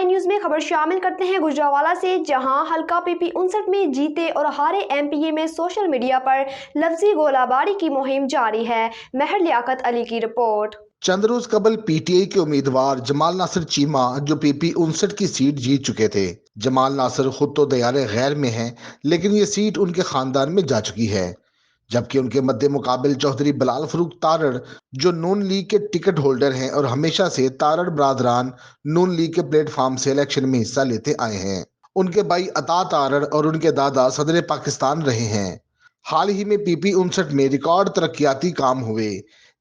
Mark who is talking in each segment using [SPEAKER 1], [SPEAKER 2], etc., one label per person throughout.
[SPEAKER 1] PTI news میں خبر شامل کرتے ہیں گجرانوالہ سے، جہاں حلقہ PP 59 میں جیتے اور ہارے MPA میں سوشل میڈیا پر لفظی گولہ باری کی مہم جاری ہے۔ مہر لیاقت علی کی رپورٹ۔
[SPEAKER 2] چند روز قبل PTI کے امیدوار جمال ناصر چیمہ جو PP 59 کی سیٹ جیت چکے تھے۔ جمال ناصر خود تو دیار غیر میں ہیں، لیکن یہ سیٹ ان کے خاندان میں جا چکی ہے، جبکہ ان کے مد مقابل چودھری بلال فروخ تارڑ جو نون لیگ کے ٹکٹ ہولڈر ہیں اور ہمیشہ سے تارڑ برادران نون لیگ کے پلیٹ فارم سے الیکشن میں حصہ لیتے آئے ہیں۔ ان کے بھائی عطا تارڑ اور ان کے دادا صدر پاکستان رہے ہیں۔ حال ہی میں PP 59 میں ریکارڈ ترقیاتی کام ہوئے،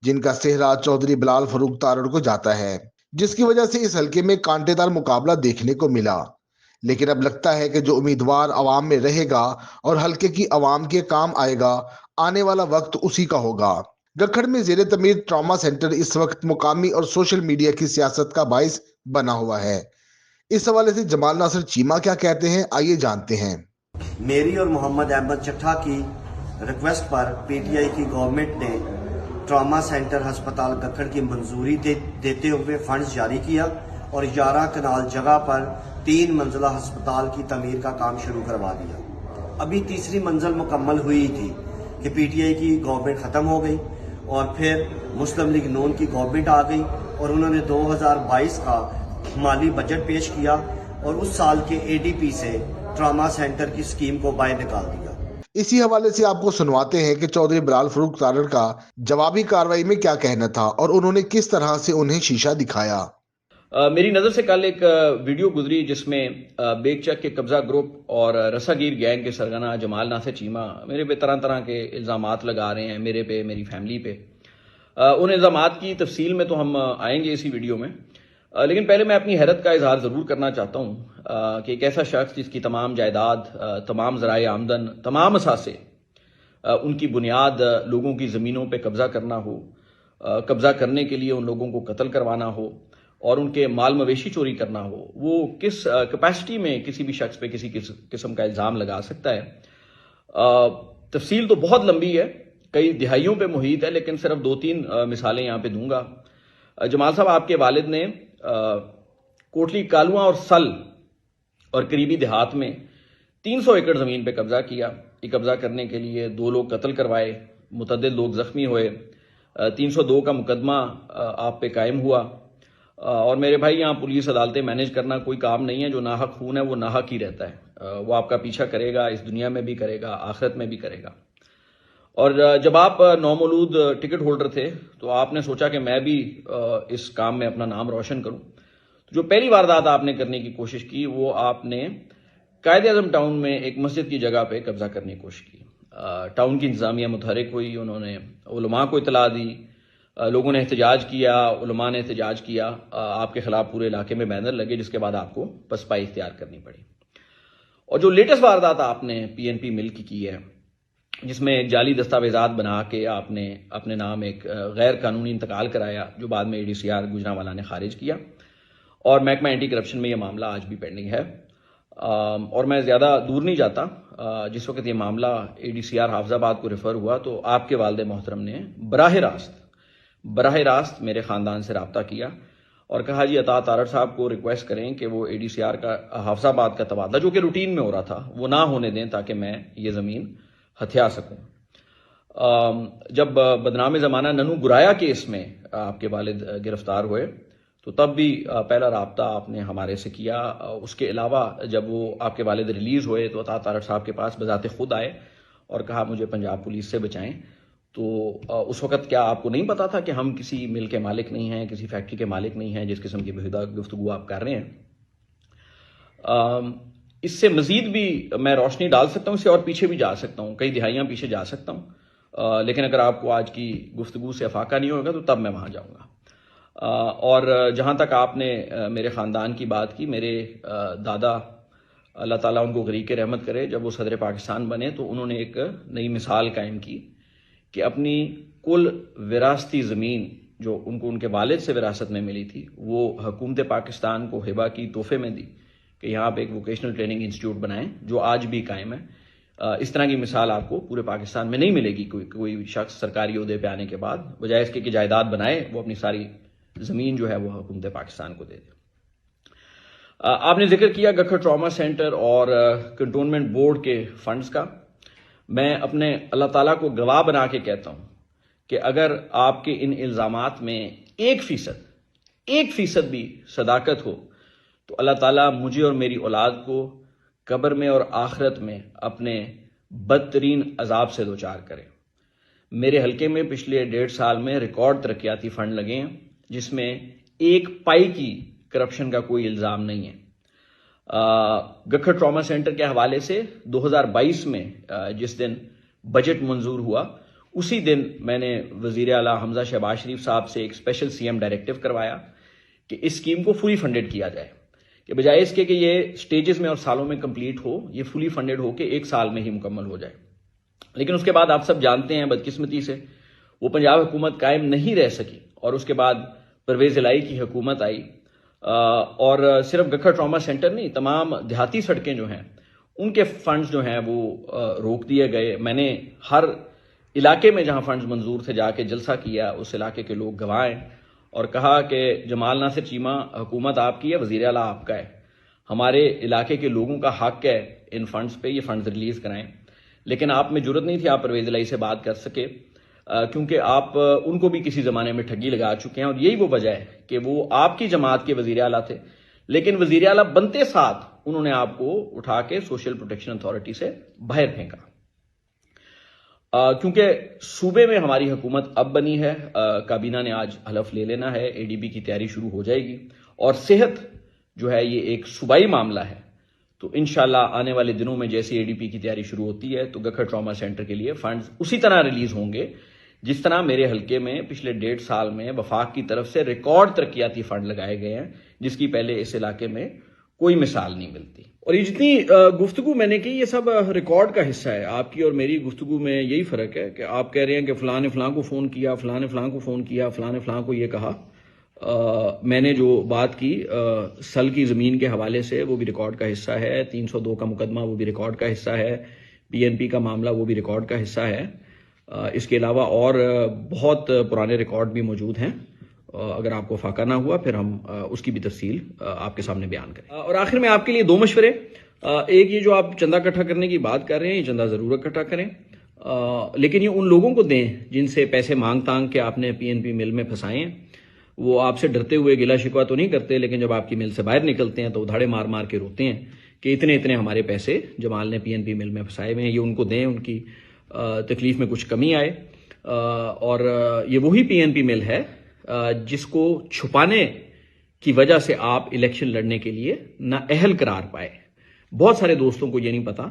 [SPEAKER 2] جن کا سہرا چودھری بلال فروخ تارڑ کو جاتا ہے، جس کی وجہ سے اس حلقے میں کانٹے دار مقابلہ دیکھنے کو ملا۔ لیکن اب لگتا ہے کہ جو امیدوار عوام میں رہے گا اور حلقے کی عوام کے کام آئے گا، آنے والا وقت اسی کا ہوگا۔ گکھڑ میں زیر تعمیر ٹراما سینٹر اس وقت مقامی اور سوشل میڈیا کی سیاست کا باعث بنا ہوا ہے۔ اس حوالے سے جمال ناصر چیمہ کیا کہتے ہیں، آئیے جانتے ہیں۔
[SPEAKER 3] میری اور محمد احمد چٹھا کی ریکویسٹ پر PTI کی گورنمنٹ نے ٹراما سینٹر ہسپتال گکھڑ کی منظوری دیتے ہوئے فنڈز جاری کیا اور 11 کنال جگہ پر 3 منزلہ ہسپتال کی تعمیر کا کام شروع کروا دیا۔ ابھی تیسری منزل مکمل ہوئی تھی کہ PTI کی گورنمنٹ ختم ہو گئی اور پھر مسلم لیگ نون کی گورنمنٹ آ گئی اور انہوں نے 2022 کا مالی بجٹ پیش کیا اور اس سال کے ADP سے ٹراما سینٹر کی سکیم کو باہر نکال دیا۔
[SPEAKER 2] اسی حوالے سے آپ کو سنواتے ہیں کہ چودھری بلال فروخ تارڑ کا جوابی کارروائی میں کیا کہنا تھا اور انہوں نے کس طرح سے انہیں شیشہ دکھایا۔
[SPEAKER 4] میری نظر سے کل ایک ویڈیو گزری جس میں بیگ چک کے قبضہ گروپ اور رسا گیر گینگ کے سرگنا جمال ناصر چیمہ میرے پہ طرح طرح کے الزامات لگا رہے ہیں، میرے پہ، میری فیملی پہ۔ ان الزامات کی تفصیل میں تو ہم آئیں گے اسی ویڈیو میں، لیکن پہلے میں اپنی حیرت کا اظہار ضرور کرنا چاہتا ہوں کہ ایک ایسا شخص جس کی تمام جائیداد، تمام ذرائع آمدن، تمام اثاثے، ان کی بنیاد لوگوں کی زمینوں پہ قبضہ کرنا ہو، قبضہ کرنے کے لیے ان لوگوں کو قتل کروانا ہو اور ان کے مال مویشی چوری کرنا ہو، وہ کس کیپیسٹی میں کسی بھی شخص پہ کسی قسم کا الزام لگا سکتا ہے۔ تفصیل تو بہت لمبی ہے، کئی دہائیوں پہ محیط ہے، لیکن صرف 2-3 مثالیں یہاں پہ دوں گا۔ جمال صاحب، آپ کے والد نے کوٹلی کالواں اور سل اور قریبی دیہات میں 300 ایکڑ زمین پہ قبضہ کیا۔ یہ قبضہ کرنے کے لیے 2 لوگ قتل کروائے، متعدد لوگ زخمی ہوئے، 302 کا مقدمہ آپ پہ قائم ہوا۔ اور میرے بھائی، یہاں پولیس عدالتیں مینیج کرنا کوئی کام نہیں ہے، جو ناحق خون ہے وہ ناحق ہی رہتا ہے، وہ آپ کا پیچھا کرے گا، اس دنیا میں بھی کرے گا، آخرت میں بھی کرے گا۔ اور جب آپ نومولود ٹکٹ ہولڈر تھے تو آپ نے سوچا کہ میں بھی اس کام میں اپنا نام روشن کروں۔ جو پہلی واردات آپ نے کرنے کی کوشش کی وہ آپ نے قائد اعظم ٹاؤن میں ایک مسجد کی جگہ پہ قبضہ کرنے کی کوشش کی۔ ٹاؤن کی انتظامیہ متحرک ہوئی، انہوں نے علماء کو اطلاع دی، لوگوں نے احتجاج کیا، علماء نے احتجاج کیا، آپ کے خلاف پورے علاقے میں بینر لگے، جس کے بعد آپ کو پسپائی اختیار کرنی پڑی۔ اور جو لیٹسٹ واردات آپ نے PNP مل کی ہے، جس میں ایک جعلی دستاویزات بنا کے آپ نے اپنے نام ایک غیر قانونی انتقال کرایا، جو بعد میں ADCR گجرانوالہ نے خارج کیا، اور محکمہ اینٹی کرپشن میں یہ معاملہ آج بھی پینڈنگ ہے۔ اور میں زیادہ دور نہیں جاتا، جس وقت یہ معاملہ ADCR حافظ آباد کو ریفر ہوا تو آپ کے والد محترم نے براہ راست میرے خاندان سے رابطہ کیا اور کہا جی عطا تارڑ صاحب کو ریکویسٹ کریں کہ وہ ADCR کا حافظ آباد کا تبادلہ، جو کہ روٹین میں ہو رہا تھا، وہ نہ ہونے دیں تاکہ میں یہ زمین ہتھیا سکوں۔ جب بدنام زمانہ ننو گرایا کیس میں آپ کے والد گرفتار ہوئے تو تب بھی پہلا رابطہ آپ نے ہمارے سے کیا۔ اس کے علاوہ جب وہ آپ کے والد ریلیز ہوئے تو عطا تارڑ صاحب کے پاس بذات خود آئے اور کہا مجھے پنجاب پولیس سے بچائیں۔ تو اس وقت کیا آپ کو نہیں پتا تھا کہ ہم کسی مل کے مالک نہیں ہیں، کسی فیکٹری کے مالک نہیں ہیں، جس قسم کی بہودہ گفتگو آپ کر رہے ہیں؟ اس سے مزید بھی میں روشنی ڈال سکتا ہوں، اس سے اور پیچھے بھی جا سکتا ہوں، کئی دہائیاں پیچھے جا سکتا ہوں، لیکن اگر آپ کو آج کی گفتگو سے افاقہ نہیں ہوگا تو تب میں وہاں جاؤں گا۔ اور جہاں تک آپ نے میرے خاندان کی بات کی، میرے دادا، اللہ تعالیٰ ان کو غریق رحمت کرے، جب وہ صدر پاکستان بنے تو انہوں نے ایک نئی مثال قائم کی کہ اپنی کل وراثتی زمین جو ان کو ان کے والد سے وراثت میں ملی تھی وہ حکومت پاکستان کو ہبہ کی، تحفے میں دی کہ یہاں پہ ایک ووکیشنل ٹریننگ انسٹیٹیوٹ بنائیں، جو آج بھی قائم ہے۔ اس طرح کی مثال آپ کو پورے پاکستان میں نہیں ملے گی۔ کوئی شخص سرکاری عہدے پہ آنے کے بعد بجائے اس کے کہ جائیداد بنائے، وہ اپنی ساری زمین جو ہے وہ حکومت پاکستان کو دے دے۔ آپ نے ذکر کیا گکھڑ ٹراما سینٹر اور کنٹونمنٹ بورڈ کے فنڈز کا. میں اپنے اللہ تعالیٰ کو گواہ بنا کے کہتا ہوں کہ اگر آپ کے ان الزامات میں 1% بھی صداقت ہو تو اللہ تعالیٰ مجھے اور میری اولاد کو قبر میں اور آخرت میں اپنے بدترین عذاب سے دوچار کرے. میرے حلقے میں پچھلے 1.5 سال میں ریکارڈ ترقیاتی فنڈ لگے ہیں جس میں 1 پائی کی کرپشن کا کوئی الزام نہیں ہے. گکھڑ ٹراما سینٹر کے حوالے سے 2022 میں جس دن بجٹ منظور ہوا اسی دن میں نے وزیر اعلیٰ حمزہ شہباز شریف صاحب سے ایک اسپیشل CM ڈائریکٹو کروایا کہ اس اسکیم کو فلی فنڈڈ کیا جائے، کہ بجائے اس کے کہ یہ سٹیجز میں اور سالوں میں کمپلیٹ ہو، یہ فلی فنڈڈ ہو کے 1 سال میں ہی مکمل ہو جائے. لیکن اس کے بعد آپ سب جانتے ہیں بدقسمتی سے وہ پنجاب حکومت قائم نہیں رہ سکی اور اس کے بعد پرویز الہی کی حکومت آئی اور صرف گکھڑ ٹراما سینٹر نہیں، تمام دیہاتی سڑکیں جو ہیں ان کے فنڈز جو ہیں وہ روک دیے گئے. میں نے ہر علاقے میں جہاں فنڈز منظور تھے جا کے جلسہ کیا، اس علاقے کے لوگ گواہ ہیں اور کہا کہ جمال ناصر چیمہ حکومت آپ کی ہے، وزیر اعلیٰ آپ کا ہے، ہمارے علاقے کے لوگوں کا حق ہے ان فنڈز پہ یہ فنڈز ریلیز کرائیں. لیکن آپ میں جرت نہیں تھی آپ پرویز الہی سے بات کر سکے کیونکہ آپ ان کو بھی کسی زمانے میں ٹھگی لگا چکے ہیں اور یہی وہ وجہ ہے کہ وہ آپ کی جماعت کے وزیر اعلیٰ تھے لیکن وزیر اعلیٰ بنتے ساتھ انہوں نے آپ کو اٹھا کے سوشل پروٹیکشن اتھارٹی سے باہر پھینکا. کیونکہ صوبے میں ہماری حکومت اب بنی ہے، کابینہ نے آج حلف لے لینا ہے، ADB کی تیاری شروع ہو جائے گی اور صحت جو ہے یہ ایک صوبائی معاملہ ہے. تو انشاءاللہ آنے والے دنوں میں جیسی ADB کی تیاری شروع ہوتی ہے تو گکھڑ ٹراما سینٹر کے لیے فنڈز اسی طرح ریلیز ہوں گے جس طرح میرے حلقے میں پچھلے 1.5 سال میں وفاق کی طرف سے ریکارڈ ترقیاتی فنڈ لگائے گئے ہیں جس کی پہلے اس علاقے میں کوئی مثال نہیں ملتی. اور یہ جتنی گفتگو میں نے کی یہ سب ریکارڈ کا حصہ ہے. آپ کی اور میری گفتگو میں یہی فرق ہے کہ آپ کہہ رہے ہیں کہ فلاں نے فلاں کو فون کیا، فلاں نے فلاں کو فون کیا، فلاں نے فلاں کو یہ کہا. میں نے جو بات کی سل کی زمین کے حوالے سے وہ بھی ریکارڈ کا حصہ ہے، 302 کا مقدمہ وہ بھی ریکارڈ کا حصہ ہے، PNP کا معاملہ وہ بھی ریکارڈ کا حصہ ہے. اس کے علاوہ اور بہت پرانے ریکارڈ بھی موجود ہیں. اگر آپ کو فاقہ نہ ہوا پھر ہم اس کی بھی تفصیل آپ کے سامنے بیان کریں. اور آخر میں آپ کے لیے 2 مشورے. ایک یہ جو آپ چندہ اکٹھا کرنے کی بات کر رہے ہیں یہ چندہ ضرور اکٹھا کریں لیکن یہ ان لوگوں کو دیں جن سے پیسے مانگ تانگ کے آپ نے PNP مل میں پھنسائے ہیں. وہ آپ سے ڈرتے ہوئے گلا شکوہ تو نہیں کرتے لیکن جب آپ کی مل سے باہر نکلتے ہیں تو دھاڑے مار مار کے روتے ہیں کہ اتنے ہمارے پیسے جمال نے PNP مل میں پھنسائے ہوئے ہیں. یہ ان کو دیں، ان کی تکلیف میں کچھ کمی آئے. اور یہ وہی PNP مل ہے جس کو چھپانے کی وجہ سے آپ الیکشن لڑنے کے لیے نااہل قرار پائے. بہت سارے دوستوں کو یہ نہیں پتا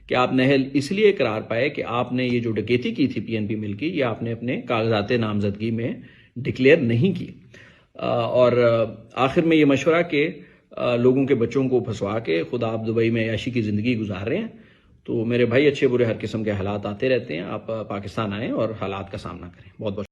[SPEAKER 4] کہ آپ نااہل اس لیے قرار پائے کہ آپ نے یہ جو ڈکیتی کی تھی PNP مل کی یہ آپ نے اپنے کاغذات نامزدگی میں ڈکلیئر نہیں کی. اور آخر میں یہ مشورہ کہ لوگوں کے بچوں کو پھنسوا کے خود آپ دبئی میں عیاشی کی زندگی گزار رہے ہیں. تو میرے بھائی اچھے برے ہر قسم کے حالات آتے رہتے ہیں، آپ پاکستان آئیں اور حالات کا سامنا کریں. بہت بہت